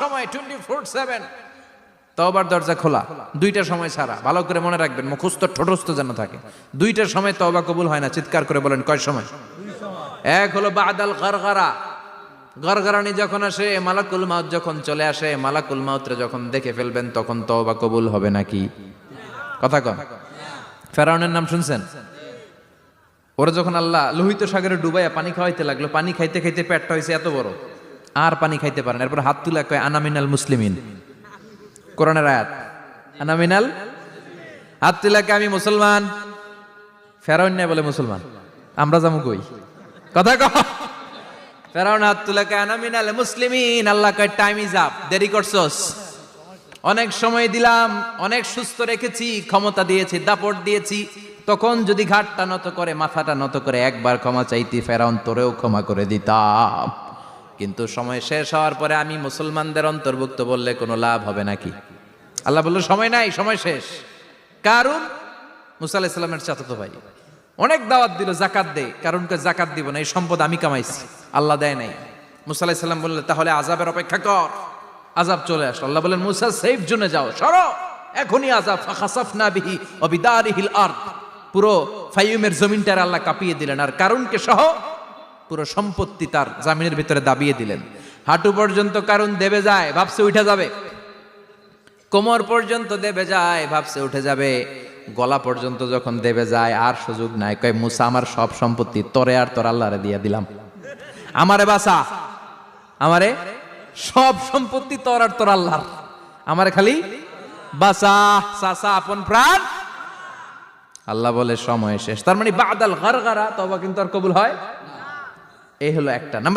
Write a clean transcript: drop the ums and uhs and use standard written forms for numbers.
সময় 24/7 তওবার দরজা খোলা, দুইটা সময় ছাড়া। ভালো করে মনে রাখবেন, মুখস্থ ঠোঁটস্থ যেন থাকে। দুইটার সময় তওবা কবুল হয় না, চিৎকার করে বলেন কয় সময়? এক হলো বাদাল গরগরা, গরগরানি যখন আসে, মালাকুল মাউত যখন চলে আসে, মালাকুল মাউতরে যখন দেখে ফেলবেন তখন তওবা কবুল হবে নাকি? কথা কন। ফেরাউনের নাম শুনছেন? ওরা যখন আল্লাহ লোহিত সাগরে ডুবাইয়া পানি খাওয়াইতে লাগলো, পানি খাইতে খাইতে পেটটা হয়েছে এত বড়, আর পানি খাইতে পারেন। এরপর হাত তুলে কয় আনা মিনাল মুসলিমিন, কোরআনের আয়াত, আনা মিনাল, হাত তুলে কয় আমি মুসলমান। ফেরাউন না বলে মুসলমান, আমরা যাবো কই? কথা কহ। ফেরাউন হাত তুলে কয় আনা মিনাল মুসলিমিন। আল্লাহ কয় টাইম ইজ আপ, দেরি করছস, অনেক সময় দিলাম, অনেক সুস্থ রেখেছি, ক্ষমতা দিয়েছি, দাপট দিয়েছি, তখন যদি ঘাটটা নত করে, মাথাটা নত করে একবার ক্ষমা চাইতি, ফেরাউন তোরেও ক্ষমা করে দিতাম। কিন্তু সময় শেষ হওয়ার পরে আমি মুসলমানদের অন্তর্ভুক্ত বললে কোনো লাভ হবে নাকি? আল্লাহ বলল সময় নাই, সময় শেষ। কারণ মুসা আলাইহিস সালামের চাচাতো ভাই অনেক দাওয়াত দিল, জাকাত দে। কারণকে জাকাত দিব না, এই সম্পদ আমি কামাইছি, আল্লাহ দেয় নাই। মুসা আলাইহিস সালাম বললেন তাহলে আযাবের অপেক্ষা কর। আযাব চলে আসলো। আল্লাহ বলেন মুসা সেফ জোনে যাও, সরো, এখনই আযাব। ফাখাসাফনা বিহি ওয়া বিদারিহিল আরদ, পুরো ফাইয়ুমের জমিনটার আল্লাহ কাঁপিয়ে দিলেন, আর কারুনকে সহ পুরো সম্পত্তি তার জামিনের ভিতরে দাবিয়ে দিলেন। হাঁটু পর্যন্ত কারুন দেবে যায়, ভাবছে উঠে যাবে। কোমর পর্যন্ত দেবে যায়, ভাবছে উঠে যাবে। গলা পর্যন্ত যখন দেবে যায়, আর সুযোগ নাই। কয় মুসা আমার সব সম্পত্তি তোরে আর তোর আল্লাহরে দিয়ে দিলাম, আমারে বাঁচা, আমারে সব সম্পত্তি তোর আর তোর আল্লাহর, আমারে খালি বাঁচা, চাচা আপন প্রাণ। আল্লাহ বলে সময় শেষ। তার মানে বাদাল গরগরা তওবা কিন্তু আর কবুল হয়। এই হলো একটা নাম্বার।